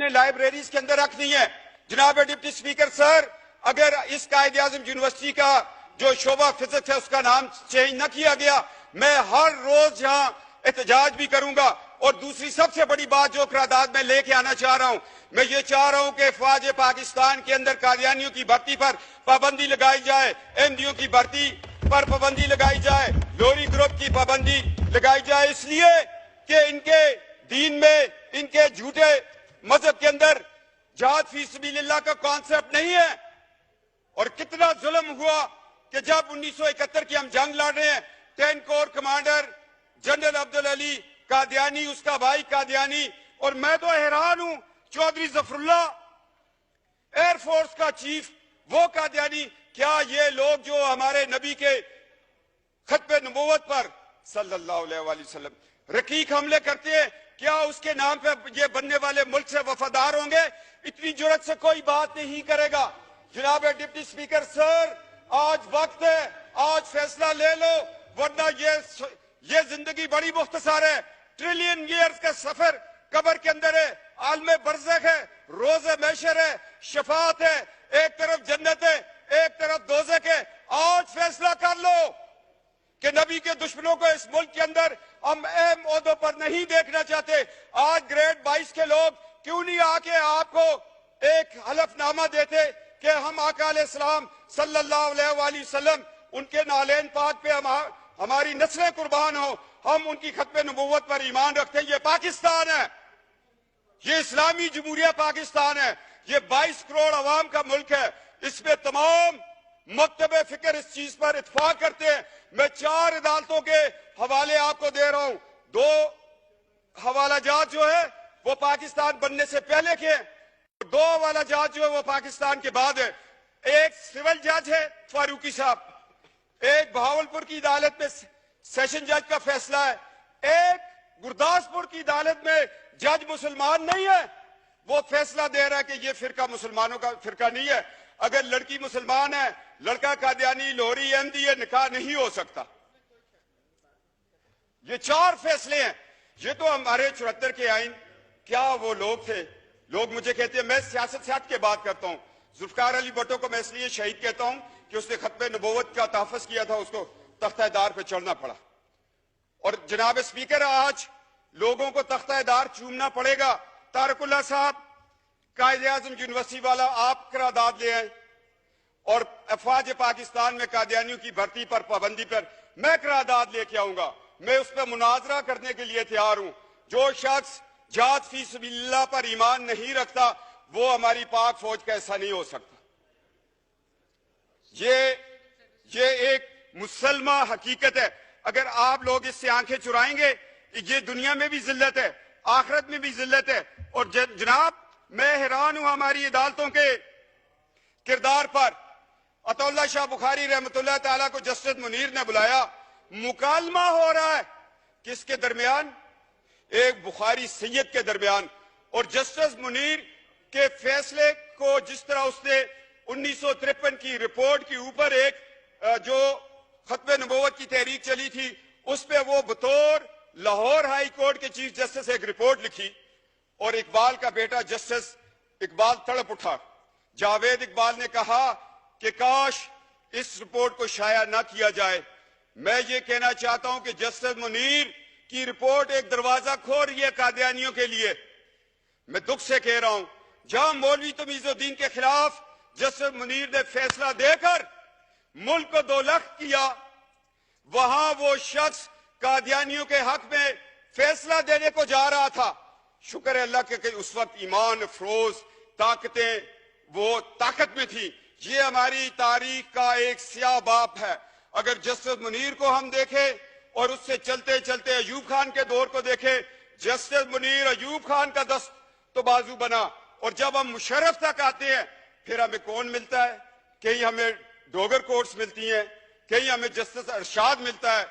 اپنے لائبریریز کے اندر رکھنی ہے۔ جناب ڈپٹی سپیکر سر، اگر اس قائد اعظم یونیورسٹی کا جو شعبہ فزکس ہے اس کا نام چینج نہ کیا گیا، میں ہر روز یہاں احتجاج بھی کروں گا۔ اور دوسری سب سے بڑی بات جو قرارداد میں لے کے آنا چاہ رہا ہوں، میں یہ چاہ رہا ہوں کہ افواج پاکستان کے اندر قادیانیوں کی بھرتی پر پابندی لگائی جائے، احمدیوں کی بھرتی پر پابندی لگائی جائے، لوری گروپ کی پابندی لگائی جائے، اس لیے کہ ان کے دین میں، ان کے جھوٹے مذہب کے اندر جہاد فی سبیل اللہ کا کانسیپٹ نہیں ہے۔ اور کتنا ظلم ہوا کہ جب 1971 کی ہم جنگ لڑ رہے ہیں، 10 corps commander general Abdul Ali Qadiani, اس کا بھائی قادیانی، اور میں تو حیران ہوں، Chaudhry Zafarullah air force کا چیف، وہ قادیانی۔ کیا یہ لوگ جو ہمارے نبی کے ختم نبوت پر صلی اللہ علیہ وآلہ وسلم رقیق حملے کرتے ہیں، کیا اس کے نام پہ یہ بننے والے ملک سے وفادار ہوں گے؟ اتنی جرات سے کوئی بات نہیں کرے گا۔ جناب ڈپٹی سپیکر سر، آج وقت ہے، آج فیصلہ لے لو، ورنہ یہ زندگی بڑی مختصر ہے۔ ٹریلین ایئرز کا سفر قبر کے اندر ہے، عالم برزخ ہے، روز محشر ہے، شفاعت ہے، ایک طرف جنت ہے، ایک طرف دوزخ ہے۔ آج فیصلہ کر لو کہ نبی کے دشمنوں کو اس ملک کے اندر ہم اہم عہدوں پر نہیں دیکھنا چاہتے۔ آج گریڈ 22 کے لوگ کیوں نہیں آ کے آپ کو ایک حلف نامہ دیتے کہ ہم آقا علیہ السلام صلی اللہ علیہ وآلہ وسلم، ان کے نالین پاک پہ ہماری نسلیں قربان ہوں، ہم ان کی ختم نبوت پر ایمان رکھتے ہیں۔ یہ پاکستان ہے، یہ اسلامی جمہوریہ پاکستان ہے، یہ 22 کروڑ عوام کا ملک ہے۔ اس میں تمام مکتب فکر اس چیز پر اتفاق کرتے ہیں۔ میں 4 عدالتوں کے حوالے آپ کو دے رہا ہوں۔ 2 حوالہ جات جو ہے وہ پاکستان بننے سے پہلے کے ہیں، 2 حوالہ جات جو ہے وہ پاکستان کے بعد ہے۔ ایک سول جج ہے فاروقی صاحب، ایک بہاولپور کی عدالت میں سیشن جج کا فیصلہ ہے، ایک گرداسپور کی عدالت میں جج مسلمان نہیں ہے، وہ فیصلہ دے رہا ہے کہ یہ فرقہ مسلمانوں کا فرقہ نہیں ہے۔ اگر لڑکی مسلمان ہے، لڑکا قادیانی، لاہوری، احمدی، یہ نکاح نہیں ہو سکتا۔ یہ 4 فیصلے ہیں۔ یہ تو ہمارے 74 کے آئین، کیا وہ لوگ تھے؟ لوگ مجھے کہتے ہیں، میں سیاست سے ہٹ کے بات کرتا ہوں، ذوالفقار علی بھٹو کو میں اس لیے شہید کہتا ہوں کہ اس نے ختم نبوت کا تحفظ کیا تھا، اس کو تختہ دار پہ چڑھنا پڑا۔ اور جناب اسپیکر، آج لوگوں کو تختہ دار چومنا پڑے گا۔ طارق اللہ صاحب، قائد اعظم یونیورسٹی والا، آپ قرارداد لے آئیں، اور افواج پاکستان میں قادیانیوں کی بھرتی پر پابندی پر میں قرارداد لے کے آؤں گا۔ میں اس پہ مناظرہ کرنے کے لیے تیار ہوں۔ جو شخص جہاد فی سبیل اللہ پر ایمان نہیں رکھتا، وہ ہماری پاک فوج کا حصہ نہیں ہو سکتا۔ یہ ایک مسلمہ حقیقت ہے۔ اگر آپ لوگ اس سے آنکھیں چرائیں گے، یہ دنیا میں بھی ذلت ہے، آخرت میں بھی ذلت ہے۔ اور جناب، میں حیران ہوں ہماری عدالتوں کے کردار پر۔ عطا اللہ شاہ بخاری رحمۃ اللہ تعالیٰ کو جسٹس منیر نے بلایا، مکالمہ ہو رہا ہے کس کے درمیان؟ ایک بخاری سید کے درمیان۔ اور جسٹس منیر کے فیصلے کو جس طرح اس نے 1953 کی رپورٹ کے اوپر ایک جو ختم نبوت کی تحریک چلی تھی، اس پہ وہ بطور لاہور ہائی کورٹ کے چیف جسٹس ایک رپورٹ لکھی، اور اقبال کا بیٹا جسٹس اقبال تڑپ اٹھا۔ جاوید اقبال نے کہا کہ کاش اس رپورٹ کو شائع نہ کیا جائے۔ میں یہ کہنا چاہتا ہوں کہ جسٹس منیر کی رپورٹ ایک دروازہ کھول رہی ہے قادیانیوں کے لیے۔ میں دکھ سے کہہ رہا ہوں، جہاں مولوی تمیز الدین کے خلاف جسٹس منیر نے فیصلہ دے کر ملک کو 2 لخت کیا، وہاں وہ شخص قادیانیوں کے حق میں فیصلہ دینے کو جا رہا تھا۔ شکر ہے اللہ کہ اس وقت ایمان افروز طاقتیں وہ طاقت میں تھی۔ یہ ہماری تاریخ کا ایک سیاہ باب ہے۔ اگر جسٹس منیر کو ہم دیکھیں اور اس سے چلتے چلتے ایوب خان کے دور کو دیکھیں، جسٹس منیر ایوب خان کا دست تو بازو بنا، اور جب ہم مشرف تک آتے ہیں پھر ہمیں کون ملتا ہے؟ کہیں ہمیں ڈوگر کورٹس ملتی ہیں، کہیں ہمیں جسٹس ارشاد ملتا ہے۔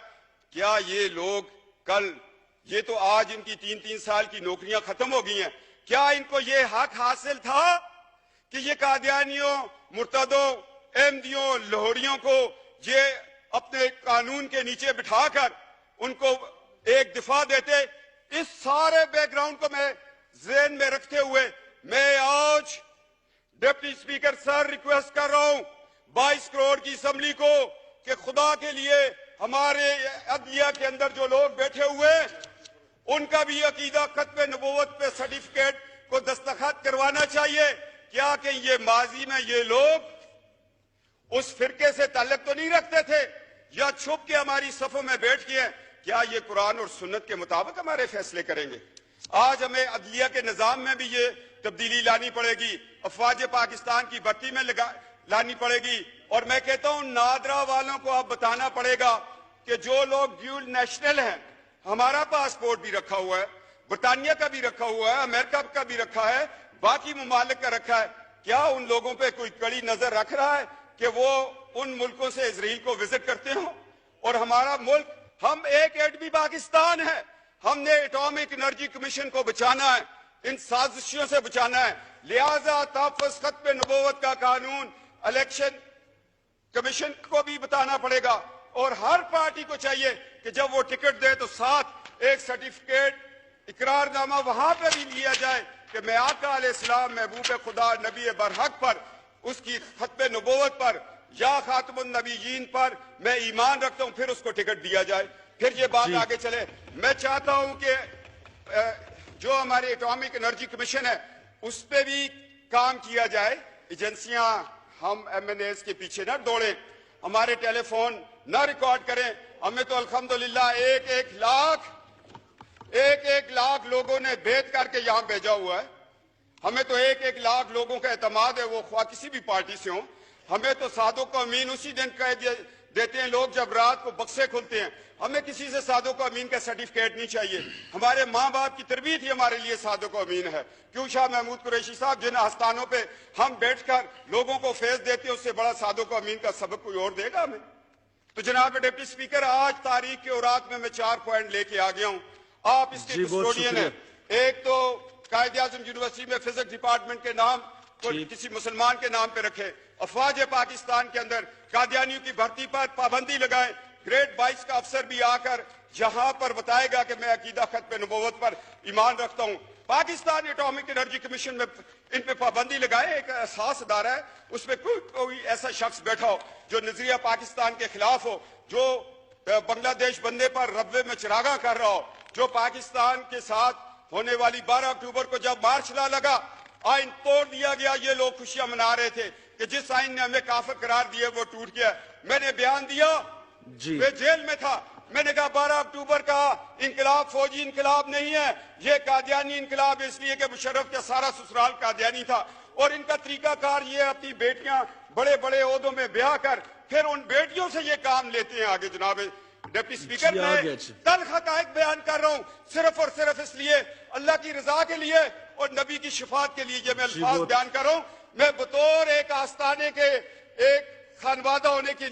کیا یہ لوگ کل، یہ تو آج ان کی 3 سال کی نوکریاں ختم ہو گئی ہیں، کیا ان کو یہ حق حاصل تھا کہ یہ قادیانیوں، مرتدوں، احمدیوں، لاہوریوں کو یہ اپنے قانون کے نیچے بٹھا کر ان کو ایک دفاع دیتے؟ اس سارے بیک گراؤنڈ کو میں ذہن میں رکھتے ہوئے डिप्टी स्पीकर सर, रिक्वेस्ट कर रहा हूं 22 करोड़ की असम्बली को कि खुदा के लिए हमारे अदलिया के अंदर जो लोग बैठे हुए उनका भी अकीदा खत्म नबूवत पे सर्टिफिकेट को दस्तखत करवाना चाहिए। क्या कि ये माजी में ये लोग उस फिरके से ताल्लुक तो नहीं रखते थे या छुप के हमारी सफों में बैठ के हैं? क्या ये कुरान और सुन्नत के मुताबिक हमारे फैसले करेंगे? आज हमें अदलिया के निजाम में भी ये तब्दीली लानी पड़ेगी, अफवाज पाकिस्तान की भर्ती में लानी पड़ेगी। और मैं कहता हूं नादरा वालों को अब बताना पड़ेगा कि जो लोग ड्यूल नेशनल हैं, हमारा पासपोर्ट भी रखा हुआ है, ब्रिटानिया का भी रखा हुआ है, अमेरिका का भी रखा है, बाकी मुमालिक का रखा है, क्या उन लोगों पे कोई कड़ी नजर रख रहा है कि वो उन मुल्कों से इजराइल को विजिट करते हो? और हमारा मुल्क, हम एक एटमी पाकिस्तान है, हमने एटॉमिक एनर्जी कमीशन को बचाना है, इन साजिशों से बचाना है। लिहाजा तहफ़्फ़ुज़ खत्म नबूवत का कानून इलेक्शन कमीशन को भी बताना पड़ेगा और हर पार्टी को चाहिए कि जब वो टिकट दे तो साथ एक सर्टिफिकेट, इकरारनामा वहां पर भी लिया जाए कि मैं आका अलैहिस्सलाम महबूब खुदा नबी बरहक पर, उसकी खत्म नबूवत पर या खातमुन नबीयीन पर मैं ईमान रखता हूं, फिर उसको टिकट दिया जाए, फिर ये बात आगे चले। मैं चाहता हूं कि जो हमारे एटॉमिक एनर्जी कमीशन है उस पर भी काम किया जाए। एजेंसियां, हम MNAs के पीछे ना दौड़े, हमारे टेलीफोन ना रिकॉर्ड करें। हमें तो अल्हम्दुलिल्लाह एक लाख लोगों ने भेद करके यहां भेजा हुआ है। हमें तो एक लाख लोगों का एतमाद है, वो ख्वाह किसी भी पार्टी से हो। हमें तो सादों को अमीन उसी दिन कह देते हैं लोग जब रात को बक्से खुलते हैं। हमें किसी से सादों को अमीन का सर्टिफिकेट नहीं चाहिए। हमारे माँ बाप की तरबियत ही हमारे लिए सादों को अमीन है। क्यों शाह महमूद कुरैशी साहब, जिन आस्थानों पे हम बैठकर लोगों को फैज देते हैं, उससे बड़ा सादों को अमीन का सबक कोई और देगा हमें? तो जनाब डिप्टी स्पीकर, आज तारीख के औरात में मैं 4 पॉइंट लेके आ गया हूँ। आप इसके कस्टोडियन है। एक तो कायद-ए-आज़म यूनिवर्सिटी में फिजिक्स डिपार्टमेंट के नाम को किसी मुसलमान के नाम पे रखे। अफवाज पाकिस्तान के अंदर कादियानियों की भर्ती पर पाबंदी लगाए। ग्रेड 22 का अफसर भी आकर जहां पर बताएगा कि मैं अकीदा खत्म नबूवत पर ईमान रखता हूं। पाकिस्तान एटॉमिक एनर्जी कमीशन में इन पे पाबंदी लगाए। एक एहसास अदारा है, उसमें कोई ऐसा शख्स बैठा हो जो नजरिया पाकिस्तान के खिलाफ हो, जो बांग्लादेश बनने पर रब्बे में चिरागा कर रहा हो, जो पाकिस्तान के साथ होने वाली 12 अक्टूबर को जब मार्च ला लगा, आइन तोड़ दिया गया, ये लोग खुशियां मना रहे थे कि जिस आइन ने हमें काफिर करार दिए वो टूट गया। मैंने बयान दिया, मैं जेल में था, मैंने कहा 12 अक्टूबर का इंकलाब फौजी इंकलाब नहीं है, ये कादियानी इंकलाब, इसलिए कि मुशर्रफ का सारा ससुराल कादियानी था और इनका तरीकाकार ये अपनी बेटियां बड़े बड़े ओहदों में ब्याह कर फिर उन बेटियों से ये काम लेते हैं आगे। जनाब डिप्टी स्पीकर, मैं तल्ख हक़ाइक़ बयान कर रहा हूं सिर्फ और सिर्फ इसलिए, अल्लाह की रजा के लिए और नबी की शिफात के लिए ये मैं अल्फाज बयान कर रहा हूं। मैं बतौर एक आस्थाने के एक खानवादा होने की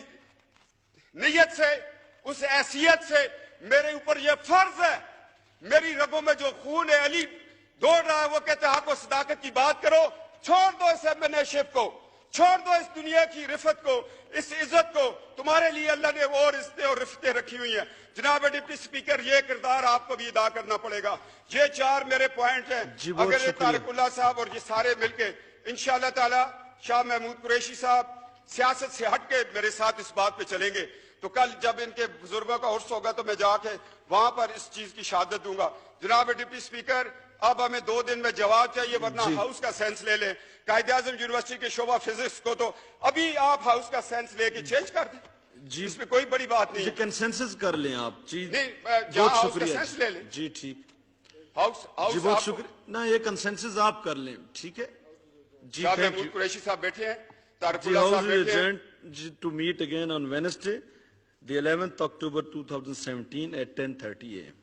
नीयत से, उस हैसियत से मेरे ऊपर यह फर्ज है, मेरी रगों में जो खून है अली दौड़ रहा है, वो कहते हैं आपको सदाकत की बात करो, छोड़ दो इस MNA-शिप को, छोड़ दो इस दुनिया की रिफत को, इस इज्जत को। तुम्हारे लिए अल्लाह ने और इज्जतें और रिफतें रखी हुई हैं। जनाब डिप्टी स्पीकर, ये किरदार आपको भी अदा करना पड़ेगा। ये 4 मेरे पॉइंट हैं। अगर ये तारिकुल्लाह साहब और ये सारे मिलके इंशाअल्लाह ताला, शाह महमूद कुरैशी साहब सियासत से हट के मेरे साथ इस बात पे चलेंगे, तो कल जब इनके बुजुर्गों का उर्स होगा तो मैं जाके वहां पर इस चीज की शहादत दूंगा। जनाब डिप्टी स्पीकर, अब हमें 2 दिन में जवाब चाहिए, वरना हाउस का सेंस ले लें। कायद-ए-आज़म यूनिवर्सिटी के शोबा फिजिक्स को तो अभी आप हाउस का सेंस लेके चेंज कर दें जी, इसमें कोई बड़ी बात नहीं है। कंसेंसस कर लें आप जी, नहीं बहुत शुक्रिया ले लें जी। ठीक, हाउस जी, बहुत शुक्रिया ना, ये कंसेंसस आप कर लें, ठीक है जी। महमूद कुरैशी साहब बैठे हैं, तारिकुल्लाह साहब बैठे हैं। To meet again on Wednesday the 11th October 2017 at 10:30 AM